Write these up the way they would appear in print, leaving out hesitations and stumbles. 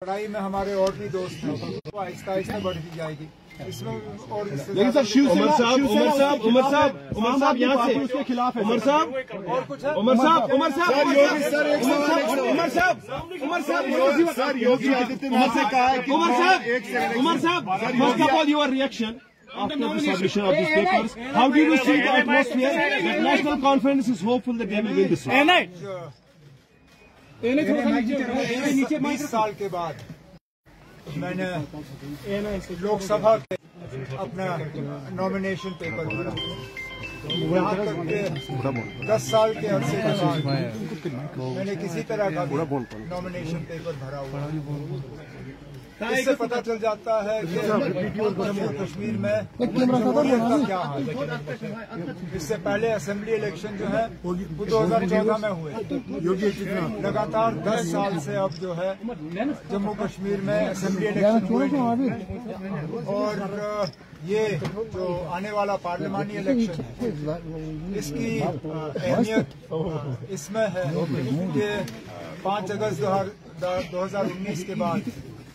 लड़ाई में हमारे और भी दोस्त हैं, वो आहिस्ता आहिस्ता बढ़ती जाएगी इसमें। और लेकिन सर उमर साहब यहाँ से उसके खिलाफ है। उमर साहब योगी आदित्यनाथ से कहा है कि उमर साहब first of all your reaction after the submission of these papers, how do you see the atmosphere? The national conference is hopeful that they will win this one. 20 साल के बाद मैंने लोकसभा के अपना नॉमिनेशन पेपर भरा। यहाँ तक के 10 साल के अरसे के बाद मैंने किसी तरह का नॉमिनेशन पेपर भरा हुआ। इससे पता चल जाता है कि जम्मू कश्मीर में जमहूरियत का क्या हाल है। इससे पहले असेंबली इलेक्शन जो है वो 2014 में हुए। लगातार 10 साल से अब जो है जम्मू कश्मीर में असेंबली इलेक्शन हुए और ये जो आने वाला पार्लिमानी इलेक्शन है इसकी अहमियत इसमें है कि 5 अगस्त 2019 के बाद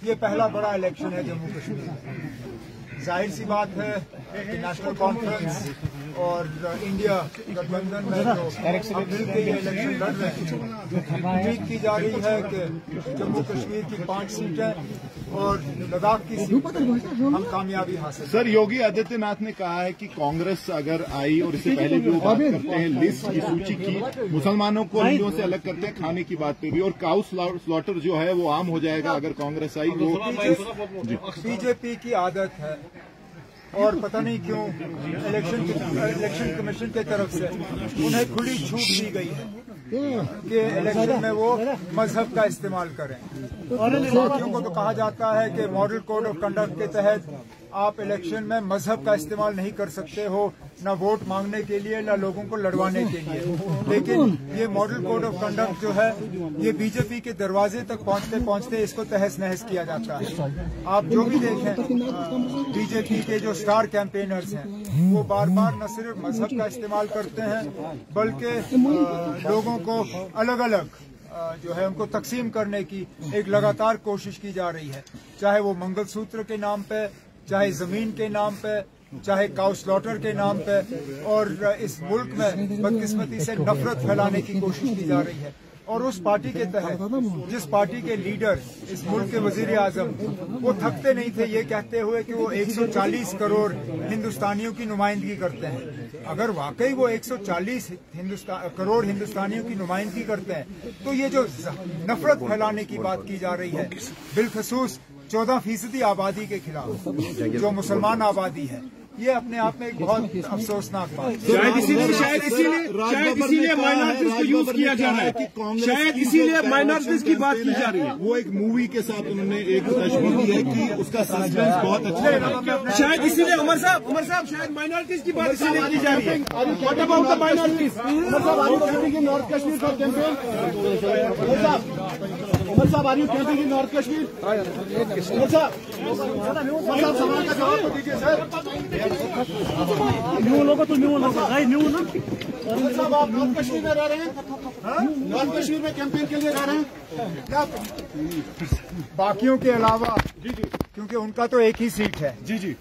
ये पहला बड़ा इलेक्शन है जम्मू कश्मीर में। जाहिर सी बात है कि नेशनल कॉन्फ्रेंस और इंडिया गठबंधन में जो मिलकर ये इलेक्शन लड़ रहे हैं, उम्मीद की जा रही है कि जम्मू कश्मीर की 5 सीटें और लद्दाख की सीट हम कामयाबी हासिल। सर योगी आदित्यनाथ ने कहा है कि कांग्रेस अगर आई और इससे पहले भी वो बात करते हैं लिस्ट की सूची की, मुसलमानों को हिंदुओं से अलग करते हैं खाने की बात पे भी, और काउ स्लॉटर जो है वो आम हो जाएगा अगर कांग्रेस आई। वो बीजेपी की आदत है और पता नहीं क्यों इलेक्शन कमीशन की तरफ से उन्हें खुली छूट दी गई है कि इलेक्शन में वो मजहब का इस्तेमाल करें। साथियों को तो कहा जाता है कि मॉडल कोड ऑफ कंडक्ट के तहत आप इलेक्शन में मजहब का इस्तेमाल नहीं कर सकते हो, न वोट मांगने के लिए न लोगों को लड़वाने के लिए। लेकिन ये मॉडल कोड ऑफ कंडक्ट जो है ये बीजेपी के दरवाजे तक पहुंचते पहुंचते इसको तहस नहस किया जाता है। आप जो भी देखें बीजेपी के जो स्टार कैंपेनर्स हैं वो बार बार न सिर्फ मजहब का इस्तेमाल करते हैं बल्कि लोगों को अलग अलग जो है उनको तकसीम करने की एक लगातार कोशिश की जा रही है, चाहे वो मंगलसूत्र के नाम पे, चाहे जमीन के नाम पे, चाहे काउ स्लॉटर के नाम पे। और इस मुल्क में बदकिस्मती से नफरत फैलाने की कोशिश की जा रही है। और उस पार्टी के तहत जिस पार्टी के लीडर इस मुल्क के वजीर आजम वो थकते नहीं थे ये कहते हुए कि वो 140 करोड़ हिंदुस्तानियों की नुमाइंदगी करते हैं। अगर वाकई वो 140 करोड़ हिंदुस्तानियों की नुमाइंदगी करते हैं तो ये जो नफरत फैलाने की बात की जा रही है बिलखसूस 14% आबादी के खिलाफ जो मुसलमान आबादी है, ये अपने आप में एक बहुत अफसोसनाक बात है। शायद इसीलिए माइनॉरिटीज को यूज किया जा रहा है, शायद इसीलिए माइनॉरिटीज की बात की जा रही है। वो एक मूवी के साथ उन्होंने एक तस्वीर दी है कि उसका सस्पेंस बहुत अच्छा है, शायद इसीलिए उमर साहब शायद माइनॉरिटीज की बात इसीलिए की जा रही है। What about the minorities? North Kashmir for campaign. Umar साहब are you camping in north Kashmir? Umar साहब सवाल का जवाब तो दीजिए सर। न्यू लोगो तो न्यू लोगो न्यू ना। उमर साहब आप नॉर्थ कश्मीर में रह रहे हैं, नॉर्थ कश्मीर में कैंपेन के लिए रह रहे हैं क्या? बाकियों के अलावा क्योंकि उनका तो एक ही सीट है। जी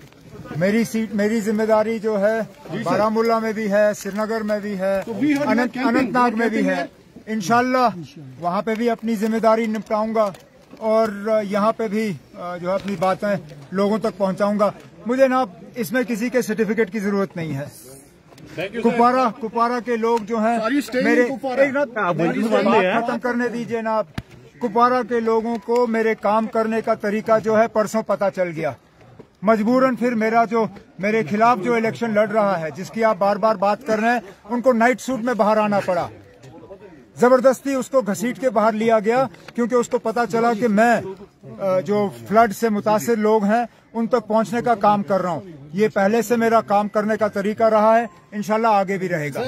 मेरी जिम्मेदारी जो है बारामूला में भी है, श्रीनगर में भी है, अनंतनाग में भी है। इंशाल्लाह वहाँ पे भी अपनी जिम्मेदारी निपटाऊंगा और यहाँ पे भी जो है अपनी बातें लोगों तक पहुँचाऊंगा। मुझे ना इसमें किसी के सर्टिफिकेट की जरूरत नहीं है। कुपवारा के लोग जो हैं मेरे खत्म करने दीजिए ना आप। कुपवारा के लोगों को मेरे काम करने का तरीका जो है परसों पता चल गया। मजबूरन फिर मेरे खिलाफ जो इलेक्शन लड़ रहा है जिसकी आप बार बार बात कर रहे हैं उनको नाइट सूट में बाहर आना पड़ा। जबरदस्ती उसको घसीट के बाहर लिया गया क्योंकि उसको पता चला कि मैं जो फ्लड से मुतासिर लोग हैं उन तक पहुंचने का काम कर रहा हूं। ये पहले से मेरा काम करने का तरीका रहा है, इंशाल्लाह आगे भी रहेगा।